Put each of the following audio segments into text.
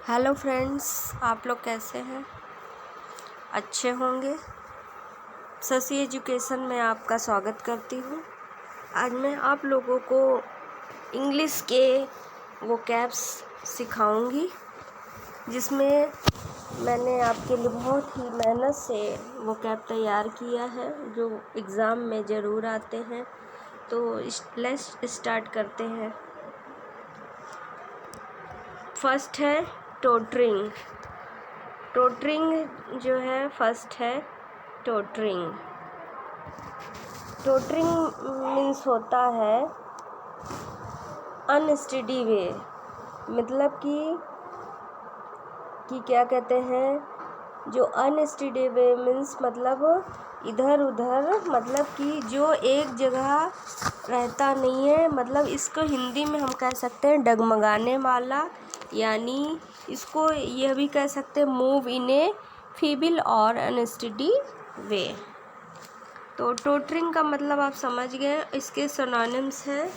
Hello friends, आप लोग कैसे हैं? अच्छे होंगे। शशि एजुकेशन में आपका स्वागत करती हूँ। आज मैं आप लोगों को इंग्लिश के वोकैब्स सिखाऊंगी, जिसमें मैंने आपके लिए बहुत ही मेहनत से वोकैब तैयार किया है, जो एग्ज़ाम में ज़रूर आते हैं। तो लेट्स स्टार्ट करते हैं। फर्स्ट है टोटरिंग। टोटरिंग जो है फर्स्ट है टोटरिंग। टोटरिंग मीन्स होता है अनस्टडी वे, मतलब कि क्या कहते हैं, जो अनस्टडी वे मीन्स मतलब इधर उधर, मतलब कि जो एक जगह रहता नहीं है। मतलब इसको हिंदी में हम कह सकते हैं डगमगाने वाला, यानी इसको यह भी कह सकते हैं मूव इन ए फीबल और अनस्टडी वे। तो टोटरिंग का मतलब आप समझ गए। इसके सिनोनिम्स हैं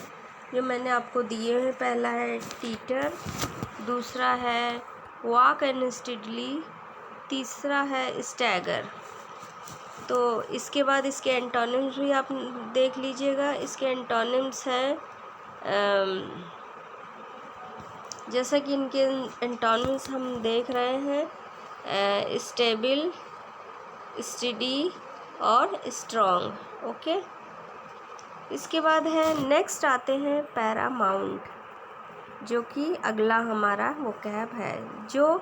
जो मैंने आपको दिए हैं। पहला है टीटर, दूसरा है वॉक अनस्टडली, तीसरा है स्टैगर। तो इसके बाद इसके एंटोनिम्स भी आप देख लीजिएगा। इसके एंटोनिम्स हैं जैसा कि इनके एंटोनिम्स हम देख रहे हैं, स्टेबल, स्टडी और स्ट्रॉन्ग। ओके, इसके बाद है नेक्स्ट आते हैं पैरामाउंट, जो कि अगला हमारा वोकैब है, जो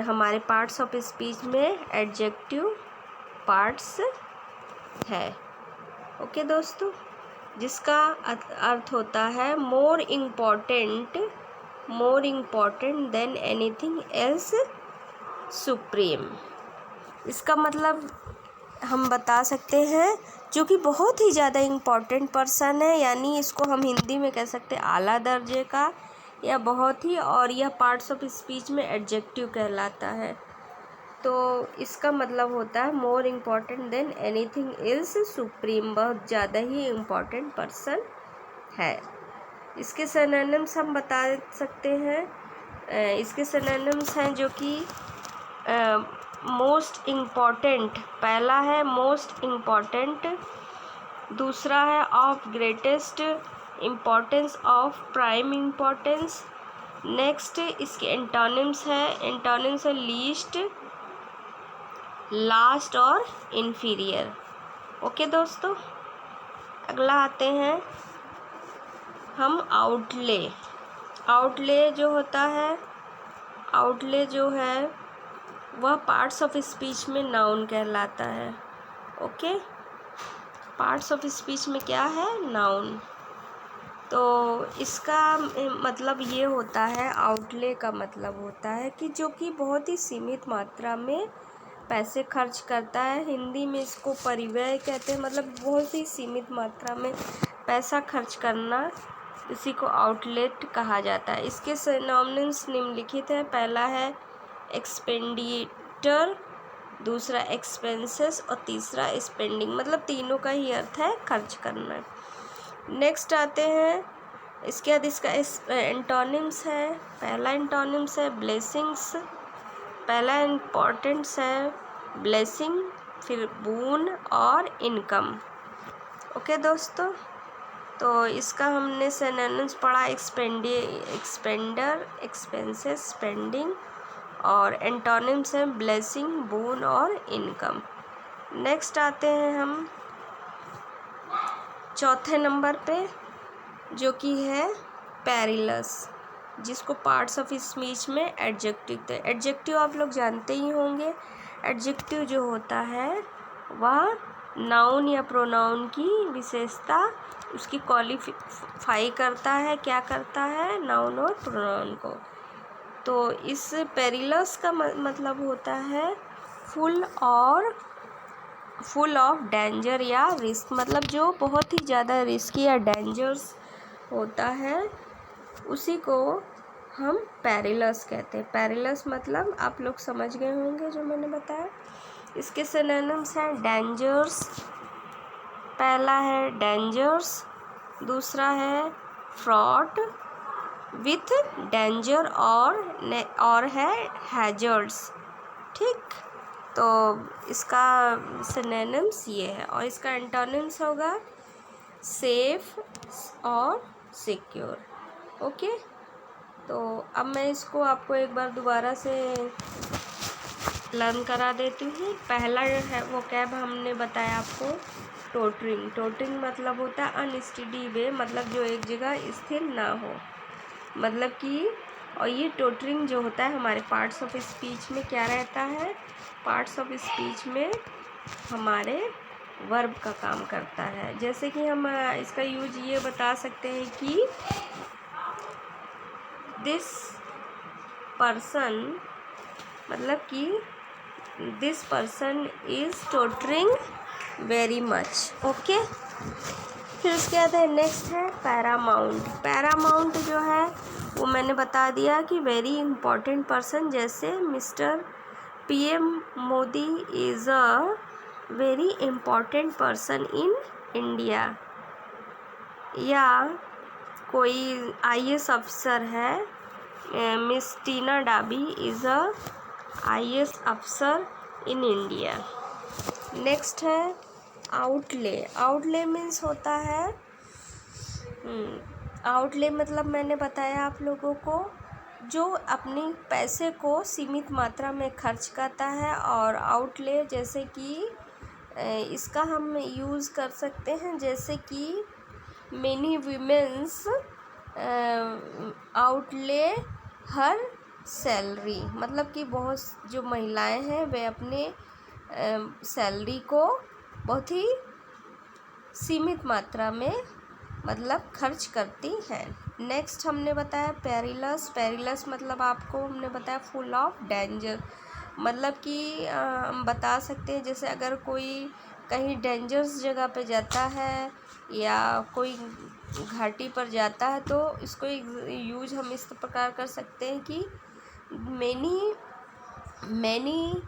हमारे पार्ट्स ऑफ स्पीच में एडजेक्टिव पार्ट्स है। ओके दोस्तों, जिसका अर्थ होता है more important than anything else, supreme. इसका मतलब हम बता सकते हैं जो कि बहुत ही ज़्यादा इम्पॉर्टेंट पर्सन है, यानी इसको हम हिंदी में कह सकते हैं आला दर्जे का, या बहुत ही, और यह पार्ट्स ऑफ स्पीच में एडजेक्टिव कहलाता है। तो इसका मतलब होता है more important than anything else, supreme, बहुत ज़्यादा ही इम्पॉर्टेंट पर्सन है। इसके सिनोनिम्स हम बता सकते हैं। इसके सिनोनिम्स हैं जो कि मोस्ट इम्पॉर्टेंट, पहला है मोस्ट इम्पॉर्टेंट, दूसरा है of greatest importance, of prime importance. Next इसके एंटोनिम्स है लीस्ट, लास्ट और इन्फीरियर। ओके दोस्तों, अगला आते हैं हम आउटले। आउटले जो होता है, आउटले जो है वह पार्ट्स ऑफ स्पीच में नाउन कहलाता है। ओके, पार्ट्स ऑफ स्पीच में क्या है, नाउन। तो इसका मतलब ये होता है, आउटले का मतलब होता है कि जो कि बहुत ही सीमित मात्रा में पैसे खर्च करता है। हिंदी में इसको परिव्यय कहते हैं, मतलब बहुत ही सीमित मात्रा में पैसा खर्च करना, इसी को आउटलेट कहा जाता है। इसके सिनोनिम्स निम्नलिखित हैं। पहला है एक्सपेंडिचर, दूसरा एक्सपेंसेस और तीसरा स्पेंडिंग, मतलब तीनों का ही अर्थ है खर्च करना। नेक्स्ट आते हैं, इसके बाद इसका एंटोनिम्स है। पहला एंटोनिम्स है ब्लेसिंग्स, पहला इम्पोर्टेंस है ब्लेसिंग, फिर बून और इनकम। ओके दोस्तों, तो इसका हमने सिनोनिम्स पढ़ा, एक्सपेंडर, एक्सपेंसेस, स्पेंडिंग, और एंटोनिम्स हैं ब्लेसिंग, बून और इनकम। नेक्स्ट आते हैं हम चौथे नंबर पे, जो कि है पेरिलस, जिसको पार्ट्स ऑफ स्पीच में एडजेक्टिव थे। एडजेक्टिव आप लोग जानते ही होंगे। एडजेक्टिव जो होता है वह नाउन या प्रोनाउन की विशेषता, उसकी क्वालिफाई करता है। क्या करता है, नाउन और प्रोनाउन को। तो इस पेरिलस का मतलब होता है फुल ऑफ डेंजर या रिस्क, मतलब जो बहुत ही ज़्यादा रिस्की या डेंजर्स होता है, उसी को हम पेरिलस कहते हैं। पेरिलस मतलब आप लोग समझ गए होंगे जो मैंने बताया। इसके सिनोनिम्स हैं डेंजर्स, पहला है डेंजर्स, दूसरा है फ्रॉड, विथ डेंजर और है हैजर्ड्स। ठीक, तो इसका सिनोनिम्स ये है और इसका एंटोनिम्स होगा सेफ और सिक्योर। ओके, तो अब मैं इसको आपको एक बार दोबारा से लर्न करा देती हूँ। पहला है वो कैब हमने बताया आपको टोटरिंग। टोटरिंग मतलब होता है अनस्टेडी वे, मतलब जो एक जगह स्थिर ना हो, मतलब कि और ये टोटरिंग जो होता है हमारे पार्ट्स ऑफ स्पीच में क्या रहता है, पार्ट्स ऑफ स्पीच में हमारे वर्ब का काम करता है। जैसे कि हम इसका यूज ये बता सकते हैं कि दिस पर्सन, मतलब कि this person is tottering very much. Okay, फिर उसके बाद है नेक्स्ट है पैरामाउंट। पैरामाउंट जो है वो मैंने बता दिया कि वेरी इम्पॉर्टेंट पर्सन, जैसे mister PM Modi is a very important person in India, या कोई IAS अफसर है, miss Tina Dabi is a IAS अफसर इन इंडिया। नेक्स्ट है आउटले। आउटले मीन्स होता है आउटले मतलब मैंने बताया आप लोगों को जो अपनी पैसे को सीमित मात्रा में खर्च करता है। और आउटले जैसे कि इसका हम यूज़ कर सकते हैं, जैसे कि मेनी वीमेंस आउटले हर सैलरी, मतलब कि बहुत जो महिलाएं हैं वे अपने सैलरी को बहुत ही सीमित मात्रा में मतलब खर्च करती हैं। नेक्स्ट हमने बताया पेरिलस। पेरिलस मतलब आपको हमने बताया फुल ऑफ डेंजर, मतलब कि हम बता सकते हैं जैसे अगर कोई कहीं डेंजरस जगह पे जाता है या कोई घाटी पर जाता है तो इसको यूज हम इस प्रकार कर सकते हैं कि many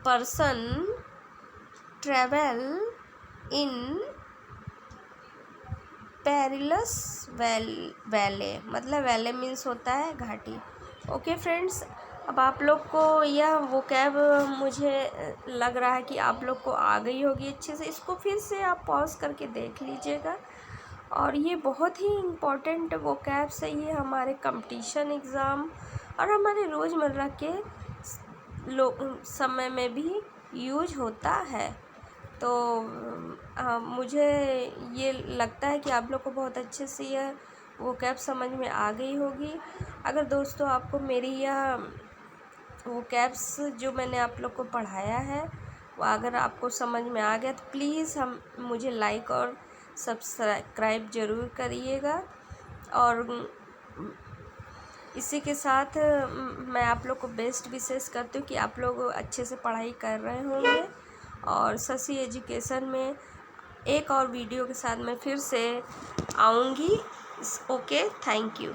person travel in perilous vale, मतलब वैले मीन्स होता है घाटी। ओके फ्रेंड्स, अब आप लोग को यह वो कैब मुझे लग रहा है कि आप लोग को आ गई होगी अच्छे से। इसको फिर से आप पॉज करके देख लीजिएगा। और ये बहुत ही इम्पोर्टेंट वो कैब्स है, ये हमारे कंपटीशन एग्ज़ाम और हमारे रोज़मर्रा के समय में भी यूज होता है। तो मुझे ये लगता है कि आप लोग को बहुत अच्छे से यह वो कैब समझ में आ गई होगी। अगर दोस्तों आपको मेरी यह वो कैब्स जो मैंने आप लोग को पढ़ाया है वो अगर आपको समझ में आ गया तो प्लीज़ मुझे लाइक और सब्सक्राइब ज़रूर करिएगा। और इसी के साथ मैं आप लोग को बेस्ट विशेष करती हूँ कि आप लोग अच्छे से पढ़ाई कर रहे होंगे। और शशि एजुकेशन में एक और वीडियो के साथ मैं फिर से आऊँगी। Okay, thank you.